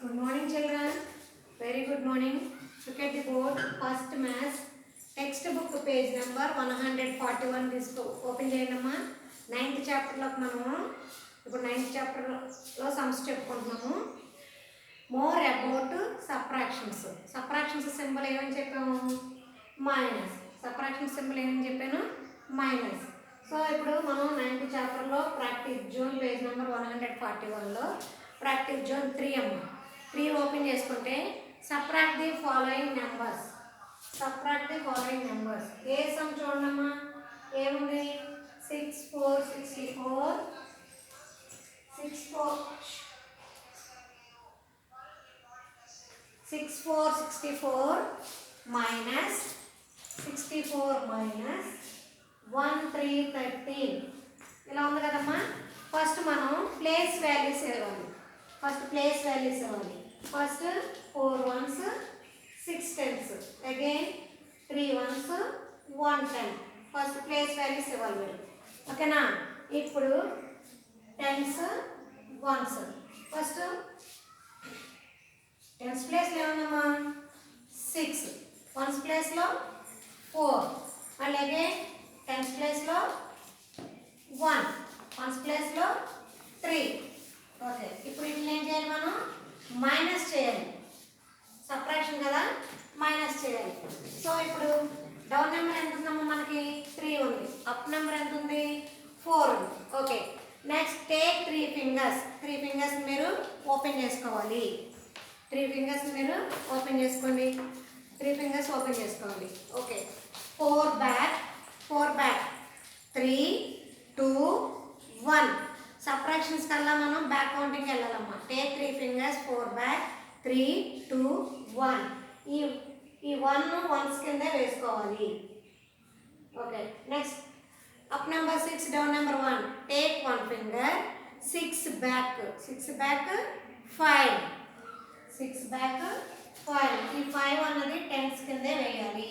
Good morning, children. Very good morning. Look at the board. First maths textbook page number 141 తీసుకో open చేయండమ్మా. 9th చాప్టర్లోకి మనము ఇప్పుడు 9th చాప్టర్లో sums చెప్పుకుంటున్నాము. More about subtractions. Subtractions symbol ఏమని చెప్పాము? Minus. Subtraction symbol ఏమని చెప్పాను? మైనస్. సో ఇప్పుడు మనం 9th చాప్టర్లో ప్రాక్టీస్ జోన్ పేజ్ నెంబర్ 141లో ప్రాక్టీస్ జోన్ 3 అమ్మా. 3 ఓపెన్ చేసుకుంటే subtract the following numbers. Subtract the following numbers. ఏ సమ్ చూడమ్మా, ఏముంది? 6 4 64 6 4 64 మైనస్ 64 మైనస్ 1 3 13 ఇలా ఉంది కదమ్మా. ఫస్ట్ మనం ప్లేస్ వాల్యూస్ ఇవ్వాలి. First 4 ones 6 tens, again 3 ones 1 10. First place values ఇవ్వాలి మీరు, ఓకేనా? ఇప్పుడు టెన్స్ వన్స్. ఫస్ట్ టెన్స్ ప్లేస్లో ఏమన్నామా? 6, వన్స్ ప్లేస్లో 4, అలాగే టెన్స్ ప్లేస్లో 1, వన్స్ ప్లేస్లో 3. ఓకే, ఇప్పుడు వీటిని ఏం చేయాలి? మనం మైనస్ చేయాలి. సబ్ట్రాక్షన్ కదా, మైనస్ చేయాలి. సో ఇప్పుడు డౌన్ నెంబర్ ఎంత ఉందమ్మా? మనకి 3 ఉంది. అప్ నెంబర్ ఎంత ఉంది? 4 ఉంది. Okay, next take 3 fingers. 3 fingers మీరు ఓపెన్ చేసుకోవాలి. 3 ఫింగర్స్ మీరు ఓపెన్ చేసుకోండి. 3 ఫింగర్స్ ఓపెన్ చేసుకోవాలి. Okay, 4 back 3 2 1. సబ్ట్రాక్షన్స్ కల్లా మనం బ్యాక్ కౌంటింగ్కి వెళ్ళాలమ్మా. Take 3 fingers, 4 back 3 2 1. ఈ 1 వన్స్ కింద వేసుకోవాలి. Okay, next up number 6, down number 1. Take 1 finger, 6 back 5 6 back 5. ఈ 5 అన్నది టెన్స్ కిందే వేయాలి,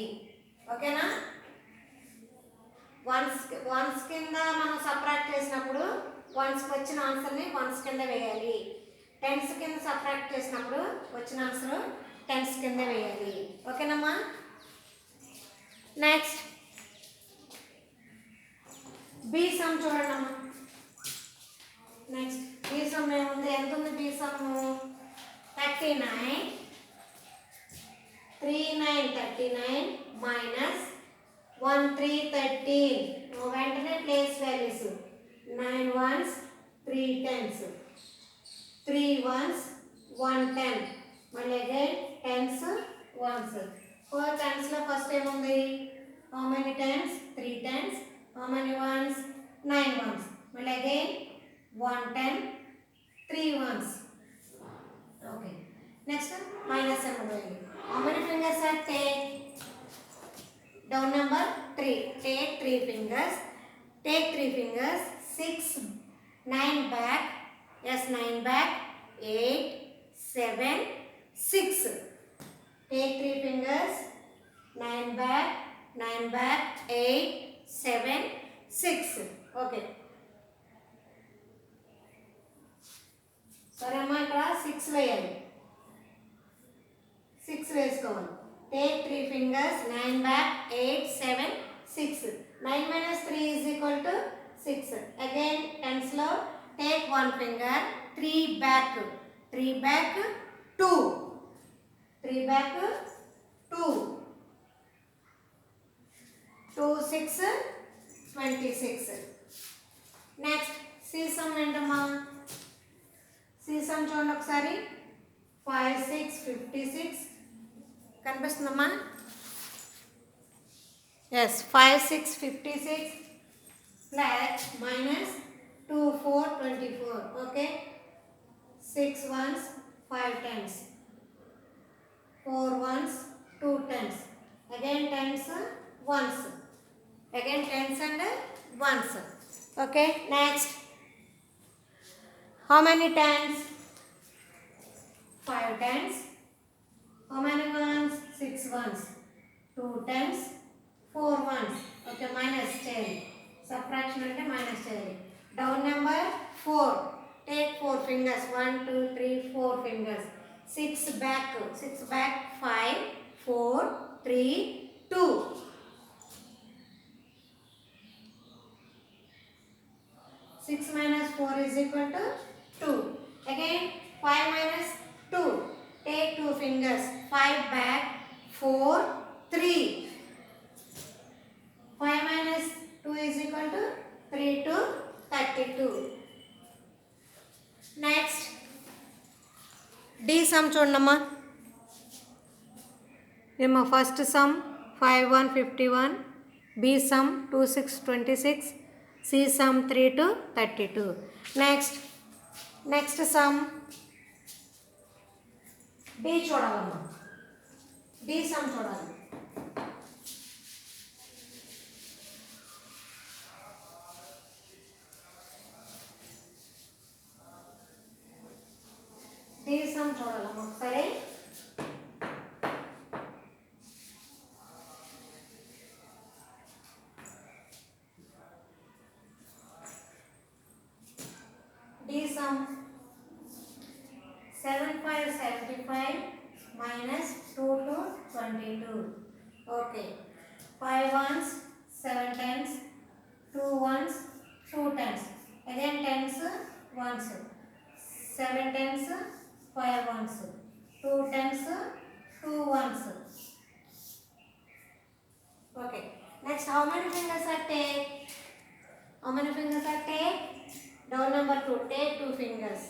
ఓకేనా? వన్స్ కింద మనం సబ్ట్రాక్ట్ చేసినప్పుడు వన్స్కి వచ్చిన ఆన్సర్ని వన్స్ కింద వేయాలి. టెన్స్ కింద సబ్ట్రాక్ట్ చేసినప్పుడు వచ్చిన ఆన్సర్ టెన్స్ కింద వేయాలి, ఓకేనమ్మా? నెక్స్ట్ బి సమ్ చూడండి అమ్మా. నెక్స్ట్ బి సమ్ ఏముంది? ఎంత ఉంది బి సమ్? 39 3 9 39 మైనస్ 1 3 13. వెంటనే place values 9 ones 3 tens, 3 ones 1 10, మళ్ళీ అగైన్ టెన్స్ వన్స్. 4 టెన్స్లో ఫస్ట్ ఏముంది? How many tens? 3 tens. How many ones? 9 ones, మళ్ళీ again 1 10 3 ones. Okay, next minus number. How many fingers are take? Down number 3. Take 3 fingers. 6 9 back, yes 9 back 8 7 6. Take 3 fingers, 9 back 8 7 6. Okay, సరే అమ్మా, ఇక్కడ 6 వేయాలి. 6 వేసుకోవాలి. Take 3 fingers, 9 back 8 7 6. 9 minus 3 is equal to 6. Again tens lo take 1 finger, 3 back 2 3 back 2 2 6 26. Next C some ఏంటమ్మా? C some చూడండి ఒకసారి. 5 6 56 కనిపిస్తుందమ్మా? yes 5 6 56 plus minus 2 4 24. okay, 6 ones 5 tens, 4 ones 2 tens, again tens ones, again tens and ones. okay, next how many tens? 5 tens. how many ones? 6 ones, 2 tens, 4 ones. Okay, minus చేయాలి. Subtraction అంటే minus చేయాలి. Down number 4. Take 4 fingers, 1 2 3 4 fingers. 6 back 5 4 3 2. 6 minus 4 is equal to 2. Again 5 minus 2. Take 2 fingers. 5 back 4 3. 5 minus 2 is equal to 3 to 32. Next D sum చూడమ్మా. ఏమో first some 5 1 51, B sum 2 6 26, C sum 3 to 32. Next sum D చూడాలమ్మా. D sum చూడాలి. D sum చూడాలమ్మా ఒకసారి. D sum 7 5 75 minus 2 to 22. Okay. 5 ones 7 tens, 2 ones 2 tens. Again tens ones. 7 tens 5 ones. 2 tens 2 ones. Okay. Next, how many fingers are take? How many fingers are take? Down number 2. Take 2 fingers.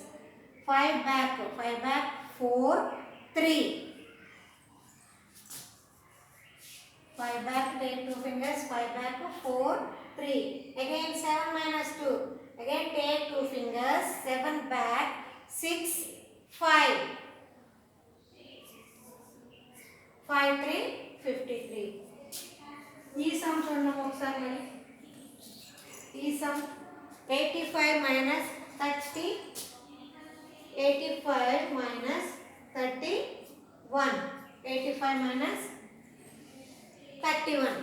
5 back 4 3. 5 back, take 2 fingers. 5 back 4 3. Again 7 minus 2. Again take 2 fingers. 7 back 6 5. 5 3 53. ఈ some చూడండి ఒకసారి మరి. ఈ some 85 minus 30, 85 minus 31, 85 minus 31.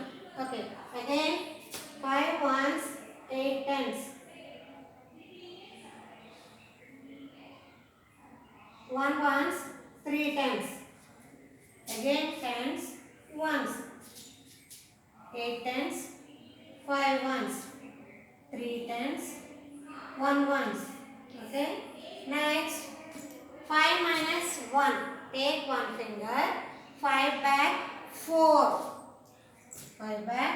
Okay. Again 5 ones 8 tens, 1 ones 3 tens. Again tens ones, 8 tens, 5 ones, 3 tens, 1 ones. Okay. Next 5 minus 1. Take 1 finger. 5 back 4. 5 back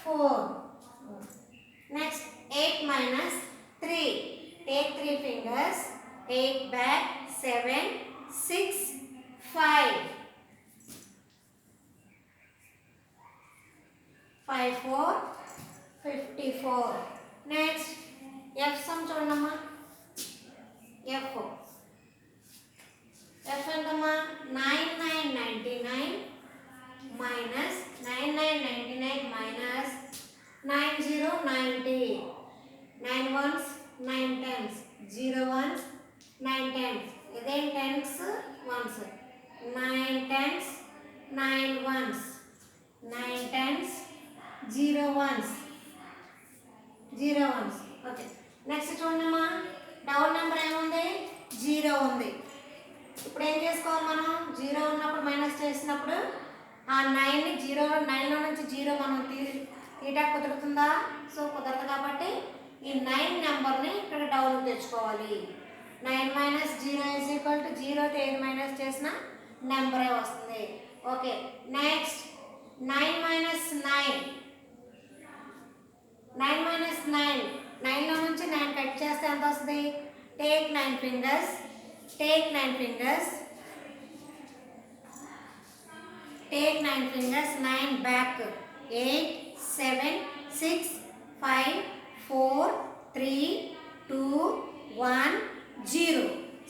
4. Next 8 minus 3. Take 3 fingers. 8 back 7 6 5. 5 4 54. Next F sum చూడమ్మా. F ఎంతమ్మా? 9 9 99 minus 9 9 99 minus 9 0 90. 9 ones 9 tens, 0 ones 9 tens. Again tens ones. 9 tens 9 ones. 9 tens 0 ones. 0 ones. Okay. Next చూడమ్మా. Down number ఏముంది? 0 ఉంది. ఇప్పుడు ఏం చేసుకోవాలి మనం? 0 ఉన్నప్పుడు మైనస్ చేసినప్పుడు ఆ 9ని 9లో నుంచి 0 మనం తీయటా కుదురుతుందా? సో కుదరదు కాబట్టి ఈ 9 నెంబర్ని ఇక్కడ డౌన్ తెచ్చుకోవాలి. 9 minus 0 is equal to 0తో ఏది మైనస్ చేసినా నెంబరే వస్తుంది. ఓకే. Next 9 minus 9. 9 minus 9. 9లో నుంచి 9 కట్ చేస్తే ఎంత వస్తుంది? Take 9 fingers. Take 9 fingers. Take 9 fingers. 9 back. 8 7 6 5 4 3 2 1 0.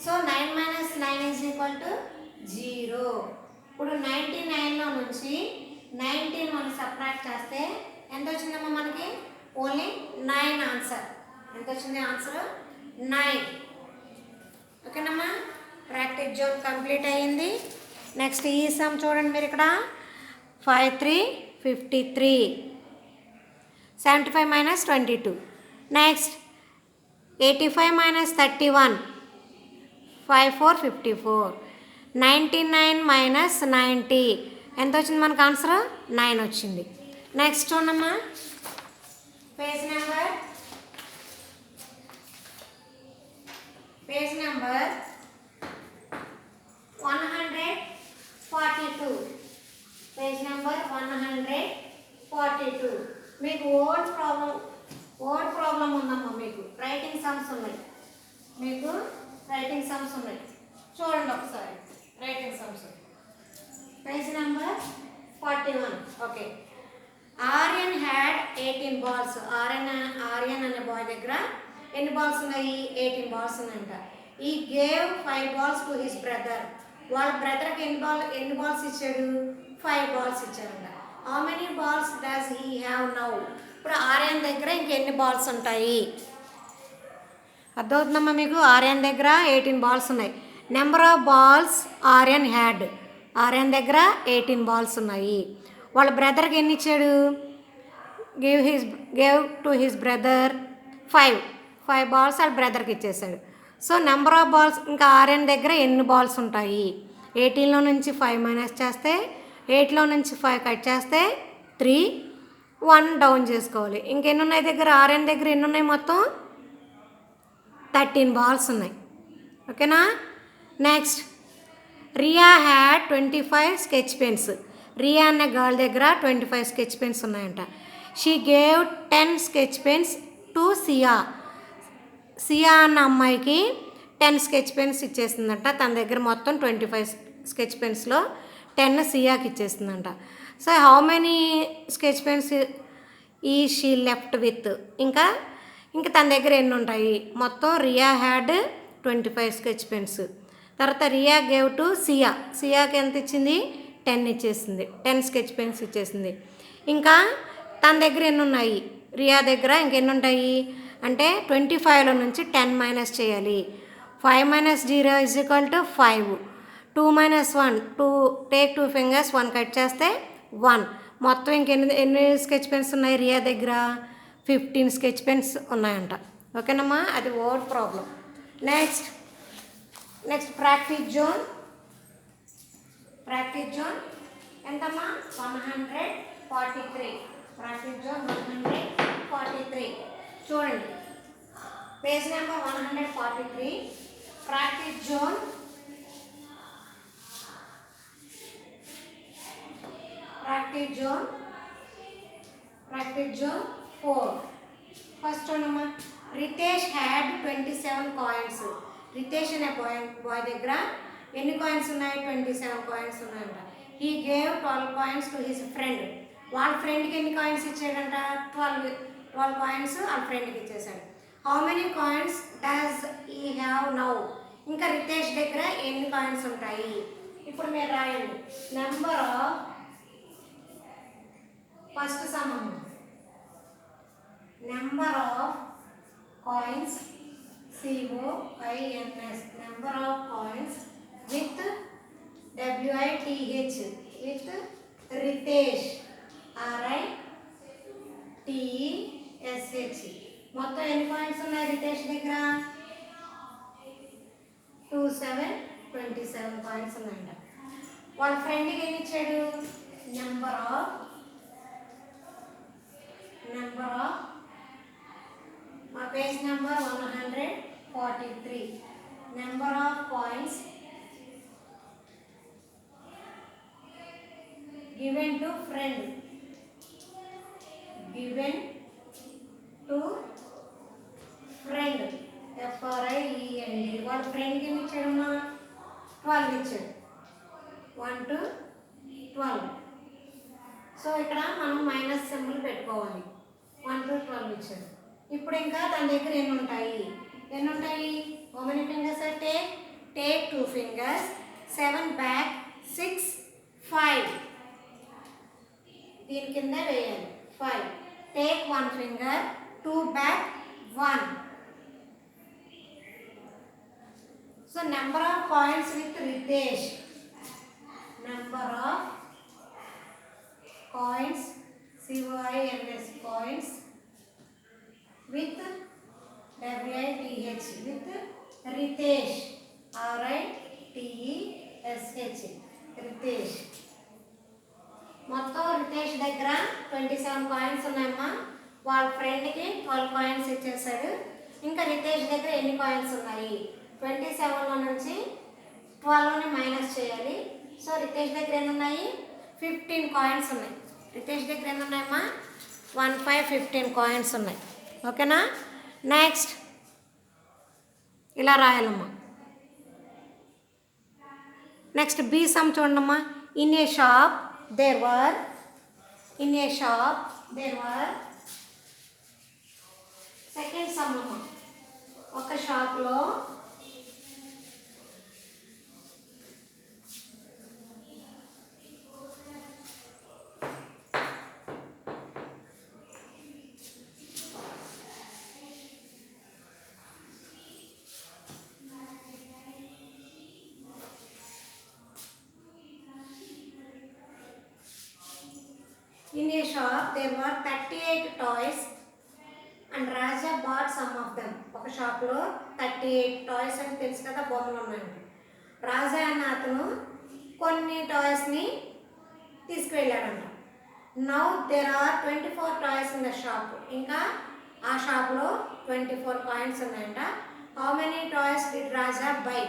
So 9 minus 9 is equal to 0. ఇప్పుడు 99లో నుంచి 19 మనం సబ్ట్రాక్ట్ చేస్తే ఎంత వచ్చిందమ్మా మనకి? Only 9 answer. ఎంత వచ్చింది ఆన్సర్? 9. ఓకేనమ్మా. ప్రాక్టీస్ జోన్ కంప్లీట్ అయ్యింది. నెక్స్ట్ ఈ సమ్ చూడండి మీరు ఇక్కడ. 5 3 53. 75 minus 22. Next 85 minus 31. 5 4 54. 99 minus 90 ఎంత వచ్చింది మనకు ఆన్సర్? 9 వచ్చింది. నెక్స్ట్ చూడమ్మా, పేజ్ నెంబర్ 142. Page number 142. మీకు వర్డ్ ప్రాబ్లం ఉందమ్మా. మీకు రైటింగ్ సమ్స్ ఉన్నాయి. చూడండి ఒకసారి writing sums. Page number 41. Okay. Aryan had 18 balls. Aryan అనే బాయ్ దగ్గర ఎన్ని బాల్స్ ఉన్నాయి? 18 బాల్స్ ఉన్నాయంట. He gave 5 balls to his brother. వాళ్ళ బ్రదర్కి ఎన్ని బాల్స్ ఇచ్చాడు? 5 బాల్స్ ఇచ్చారంట. How many balls does he have now? ఇప్పుడు ఆర్యన్ దగ్గర ఇంకెన్ని బాల్స్ ఉంటాయి? అర్థమవుతుందమ్మా మీకు? ఆర్యన్ దగ్గర 18 బాల్స్ ఉన్నాయి. Number of balls Aryan had. Aryan దగ్గర 18 బాల్స్ ఉన్నాయి. వాళ్ళ బ్రదర్కి ఎన్ని ఇచ్చాడు? Gave to his brother 5 balls వాళ్ళ బ్రదర్కి ఇచ్చేసాడు. సో నెంబర్ ఆఫ్ బాల్స్ ఇంకా ఆర్యన్ దగ్గర ఎన్ని బాల్స్ ఉంటాయి? 18లో నుంచి 5 మైనస్ చేస్తే, 8లో నుంచి 5 కట్ చేస్తే 3, 1 డౌన్ చేసుకోవాలి. ఇంకెన్ని ఉన్నాయి దగ్గర? ఆర్యన్ దగ్గర ఎన్ని ఉన్నాయి? మొత్తం 13 బాల్స్ ఉన్నాయి. ఓకేనా? Next, Riya had 25 sketch pens. Riya అనే గర్ల్ దగ్గర 25 స్కెచ్ పెన్స్ ఉన్నాయంట. She gave 10 sketch pens to Siya. Siya అన్న అమ్మాయికి 10 స్కెచ్ పెన్స్ ఇచ్చేసిందంట. తన దగ్గర మొత్తం 25 స్కెచ్ పెన్స్లో 10 సియాకి ఇచ్చేసిందంట. So how many sketch pens ఈ షీ లెఫ్ట్ విత్? ఇంకా తన దగ్గర ఎన్ని ఉంటాయి? మొత్తం రియా హ్యాడ్ 25 స్కెచ్ పెన్స్. తర్వాత రియా గేవ్ టు సియా. సియాకి ఎంత ఇచ్చింది? 10 ఇచ్చేసింది. 10 స్కెచ్ పెన్స్ ఇచ్చేసింది. ఇంకా తన దగ్గర ఎన్ని ఉన్నాయి? రియా దగ్గర ఇంకెన్ని ఉంటాయి అంటే 25లో నుంచి 10 మైనస్ చేయాలి. 5 minus 0 is equal to 5. 2 minus 1, 2 take 2 fingers, 1 cut చేస్తే 1. మొత్తం ఎన్ని స్కెచ్ పెన్స్ ఉన్నాయి రియా దగ్గర? 15 స్కెచ్ పెన్స్ ఉన్నాయంట. ఓకేనమ్మా? అది word problem. Next practice zone ఎంతమ్మా? 143. Practice zone 143. చూడండి, page number 143. Practice zone practice zone 4. First చూడమ్మా, రితేష్ హ్యాడ్ 27 కాయిన్స్. రితేష్ అనే బాయ్ దగ్గర ఎన్ని కాయిన్స్ ఉన్నాయి? 27 కాయిన్స్ ఉన్నాయంట. He gave 12 coins to his friend. వాళ్ళ ఫ్రెండ్కి ఎన్ని కాయిన్స్ ఇచ్చాడంట? 12 కాయిన్స్ వాళ్ళ ఫ్రెండ్కి ఇచ్చేసాడు. How many coins does he have now? ఇంకా రితేష్ దగ్గర ఎన్ని కాయిన్స్ ఉంటాయి? ఇప్పుడు మీరు రాయండి. Number of first sum, number of coins, COINS, number of coins with WITH, with Ritesh RITESH. మొత్తం ఎన్ని కాయిన్స్ ఉన్నాయి రితేష్ దగ్గర? 27 కాయిన్స్ ఉన్నాయంట. వాళ్ళ ఫ్రెండ్కి ఏమి ఇచ్చాడు? నెంబర్ ఆఫ్ మా page number 143. Number of coins given to friend, FRIEND. వాళ్ళ ఫ్రెండ్కి ఏమి ఇచ్చాడమ్మా? 12 ఇచ్చాడు. 1 to 12. సో ఇక్కడ మనం మైనస్ సింబల్ పెట్టుకోవాలి. 1 to 12 ఇచ్చాడు. ఇప్పుడు ఇంకా తన దగ్గర ఎన్ని ఉంటాయి? How many fingers are take 2 fingers, 7 back, 6, 5. దీని కింద వేయాలి 5. Take 1 finger, 2 back, 1. So number of coins with Ritesh, number of coins COINS, coins with WITH, with Ritesh RITESH Ritesh. మొత్తం రితేష్ దగ్గర 27 కాయిన్స్ ఉన్నాయమ్మా. వాళ్ళ ఫ్రెండ్కి 12 కాయిన్స్ ఇచ్చేసాడు. ఇంకా రితేష్ దగ్గర ఎన్ని కాయిన్స్ ఉన్నాయి? 27లో నుంచి 12ని మైనస్ చేయాలి. సో రితేష్ దగ్గర ఎన్ని ఉన్నాయి? 15 కాయిన్స్ ఉన్నాయి. రితేష్ దగ్గర ఎన్ని ఉన్నాయమ్మా? 1 5 15 కాయిన్స్ ఉన్నాయి. ఓకేనా? నెక్స్ట్ ఇలా రాయాలమ్మా. నెక్స్ట్ బి సమ్ చూడమ్మా. In a shop there were second sum అమ్మా. ఒక షాప్లో in a shop there were 38 toys and Raja bought some of them. ఒక షాప్లో 38 టాయ్స్ అని తెలుసు కదా, బొమ్మలు ఉన్నాయండి. రాజా అన్న అతను కొన్ని టాయ్స్ని తీసుకువెళ్ళాడంట. Now there are 24 toys in the shop. ఇంకా ఆ షాప్లో 24 కాయిన్స్ ఉన్నాయంట. How many toys did Raja buy?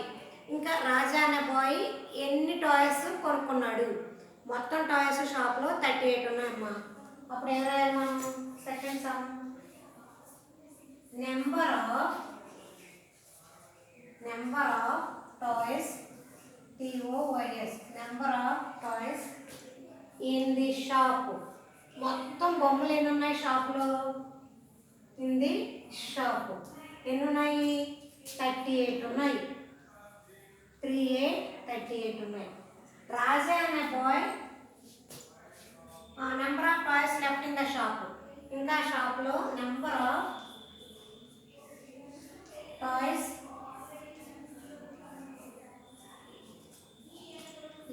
ఇంకా రాజా అనే బాయ్ ఎన్ని టాయ్స్ కొనుక్కున్నాడు? మొత్తం టాయ్స్ షాప్లో 38 ఉన్నాయమ్మా. అప్పుడు ఏం రాయాలి మనం? Second some number of toys TOYS number of toys in the shop. మొత్తం బొమ్మలు ఎన్ని ఉన్నాయి షాప్లో? ఇన్ ది షాప్ ఎన్ని ఉన్నాయి? 38 ఉన్నాయి. 38 ఉన్నాయి. రాజా అనే bye number of toys left in the shop. ఇంకా షాప్లో number of toys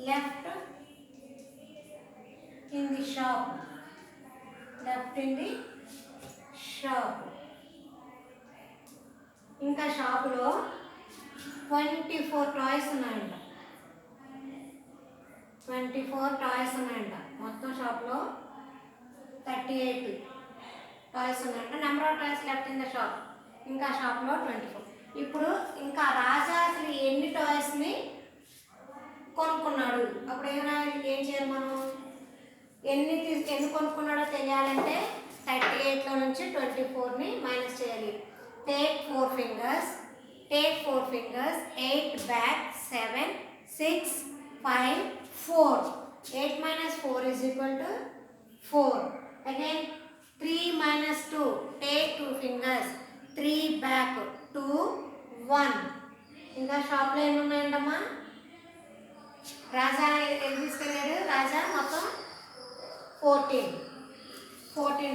left in the shop. ఇంకా షాపులో 24 టాయ్స్ ఉన్నాయంట. 24 టాయ్స్ ఉన్నాయంట. మొత్తం షాప్లో 38 టాయ్స్ ఉన్నాయంట. Number of toys left in the shop. ఇంకా షాప్లో 24. ఇప్పుడు ఇంకా రాజా అసలు ఎన్ని టాయ్స్ని కొనుక్కున్నాడు? అప్పుడు ఏం చేయాలి మనం? ఎన్ని కొనుక్కున్నాడో తెలియాలంటే 38లో నుంచి 24ని మైనస్ చేయాలి. Take 4 fingers 8 back 7 6 5 4. 8 minus 4 is equal to 4. Again 3 minus 2. Take 2 fingers 3 back 2 1. ఇంకా షాప్లో ఎన్ని ఉన్నాయంటమ్మా? రాజా ఎన్ని తీసుకెళ్ళాడు? రాజా మొత్తం 14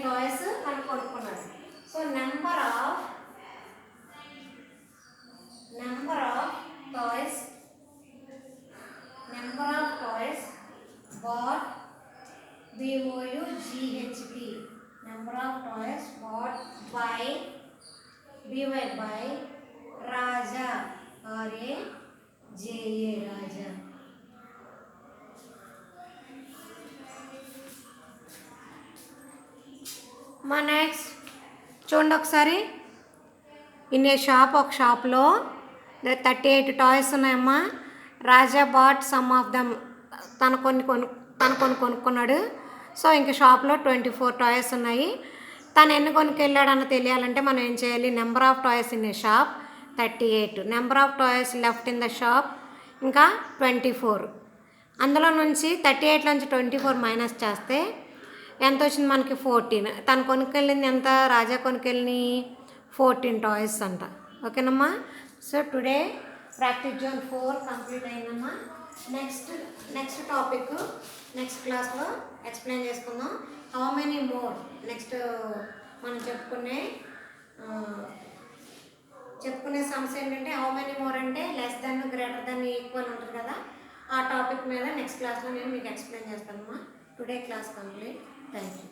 టాయ్స్ మనం కొనుక్కున్నాడు. So number of toys bought BOUGHT. Number of toys bought by Raja RAJA Raja. మా నెక్స్ట్ చూడండి ఒకసారి. ఇన్ ఏ షాప్, ఒక షాప్లో 38 టాయ్స్ ఉన్నాయమ్మా. రాజా బాట్ సమ్ ఆఫ్ దమ్. తను కొన్ని కొనుక్కున్నాడు. సో ఇంక షాప్లో 24 టాయ్స్ ఉన్నాయి. తను ఎన్ని కొనుక్కెళ్ళాడని తెలియాలంటే మనం ఏం చేయాలి? Number of toys in a shop 38. Number of toys left in the shop ఇంకా 24. అందులో నుంచి 38 నుంచి 24 మైనస్ చేస్తే ఎంత వచ్చింది మనకి? 14. తను కొనుక్కెళ్ళింది ఎంత? రాజా కొనుక్కెళ్ళి 14 టాయ్స్ అంట. ఓకేనమ్మా? So today practice zone 4 complete అయిందమ్మా. నెక్స్ట్ టాపిక్ నెక్స్ట్ క్లాస్లో ఎక్స్ప్లెయిన్ చేసుకుందాం. How many more. నెక్స్ట్ మనం చెప్పుకునే సమస్య ఏంటంటే హౌ మెనీ మోర్ అంటే less than, greater than, equal ఉంటుంది కదా. ఆ టాపిక్ మీద నెక్స్ట్ క్లాస్లో నేను మీకు ఎక్స్ప్లెయిన్ చేస్తానమ్మా. Today class complete. Thank you.